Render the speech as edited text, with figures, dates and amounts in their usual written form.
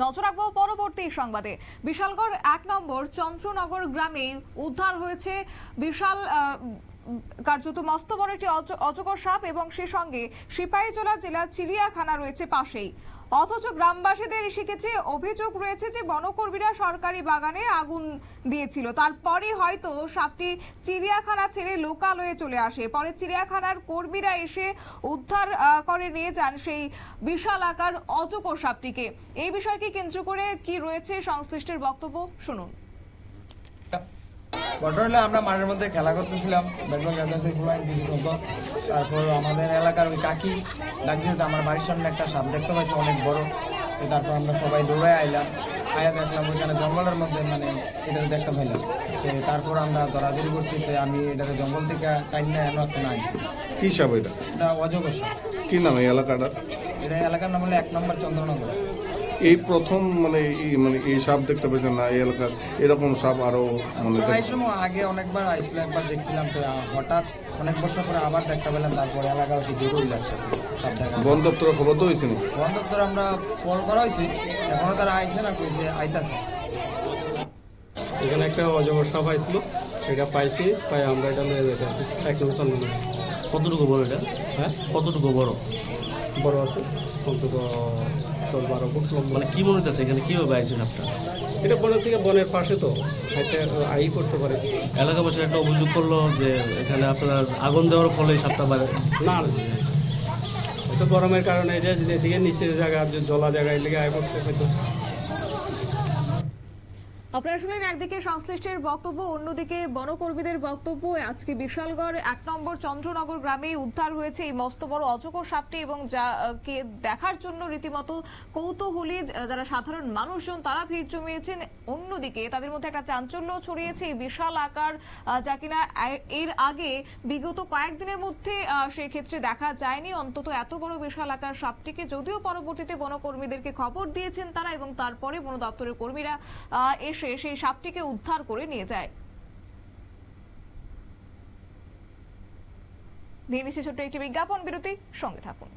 নজর রাখবো পরবর্তী সংবাদে। বিশালগড় 1 নম্বর চন্দ্রনগর গ্রামে উদ্ধার হয়েছে বিশাল কার্যত মস্ত বড় একটি অজগর সাপ এবং সেই সঙ্গে সিপাহীজলা জেলা চিড়িয়াখানা রয়েছে পাশেই। অথচ গ্রামবাসীদের সেক্ষেত্রে অভিযোগ রয়েছে যে বনকর্মীরা সরকারি বাগানে আগুন দিয়েছিল, তারপরে হয়তো সাপটি চিড়িয়াখানা ছেড়ে লোকালয়ে চলে আসে। পরে চিড়িয়াখানার কর্মীরা এসে উদ্ধার করে নিয়ে যান সেই বিশাল আকার অজগর সাপটিকে। এই বিষয়কে কেন্দ্র করে কি রয়েছে সংশ্লিষ্টের বক্তব্য শুনুন। ঘটনা হলো আমরা মাঠের মধ্যে খেলা করতেছিলাম, ব্যাটবল তারপর আমাদের এলাকার ওই কাকি ডাকতে আমার বাড়ির সামনে একটা সাপ দেখতে পাচ্ছি অনেক বড়। তারপর আমরা সবাই দৌড়ে আইলাম, আয়া দেখলাম ওইখানে জঙ্গলের মধ্যে এটা দেখতে পাইলাম। তারপর আমরা দৌড়াদৌড়ি করছি, আমি এটাকে জঙ্গল থেকে টাইনা এনে একটা নাই। কি সাপ এটা? এটা অজগর সাপ। কি নাম এই এলাকাটা? এটা এলাকার নাম হলো 1 নম্বর চন্দ্রনগর। এই প্রথম এই সাপ দেখতে পেয়েছেন না এই এলাকার? এরকম সাপ আরো আগে অনেকবার আইসিলাম, একবার দেখছিলাম, তো হঠাৎ অনেক বছর পরে আবার দেখতে পেলাম। তারপরে এলাকা হচ্ছে জরুরি লাগছে সাপ দেখা। বন দপ্তরের খবর তো হয়েছে? বন দপ্তর আমরা কল করা হয়েছে, এখনো তারা আইসে না, কইছে আইতাছে। এখানে একটা অজগর সাপ আইছিল, এটা পাইছি, পাই আমরা এটা নিয়ে যেতে আছি 1 নম্বর চন্দ্রনগর। কতটুকু বড় এটা? হ্যাঁ, কতটুকু বড়? বড় আছে অন্তত 10-12 ফুট লম্বা। মানে কি মনে হইতেছে এখানে কিভাবে আইছে সাপটা? এটা বনের থেকে বনের পাশে তো একটা আই করতে পারে। এলাকাবাসী একটা অভিযোগ করলো যে এখানে আপনার আগুন দেওয়ার ফলে এই সাপটা বাড়ে। না, হয়তো গরমের কারণে এটা এদিকে নিচে জায়গা, জলা জায়গা এদিকে আয় করছে হয়তো। আপনারা শুনলেন একদিকে সংশ্লিষ্টের বক্তব্য, অন্যদিকে বনকর্মীদের বক্তব্য। আজকে বিশালগড় 1 নম্বর চন্দ্রনগর গ্রামে উদ্ধার হয়েছে এই মস্ত বড় অজগর সাপটি এবং যাকে দেখার জন্য রীতিমতো কৌতূহলী যারা সাধারণ মানুষজন তারা ভিড় জমিয়েছেন। অন্যদিকে তাদের মধ্যে একটা চাঞ্চল্য ছড়িয়েছে এই বিশাল আকার, যা কিনা এর আগে বিগত কয়েকদিনের মধ্যে সেক্ষেত্রে দেখা যায়নি। অন্তত এত বড় বিশাল আকার সাপটিকে, যদিও পরবর্তীতে বনকর্মীদেরকে খবর দিয়েছেন তারা এবং তারপরে বন দপ্তরের কর্মীরা সেই সাপটিকে উদ্ধার করে নিয়ে যায়। নিয়ে নিচ্ছে ছোট্ট একটি বিজ্ঞাপন বিরতি, সঙ্গে থাকুন।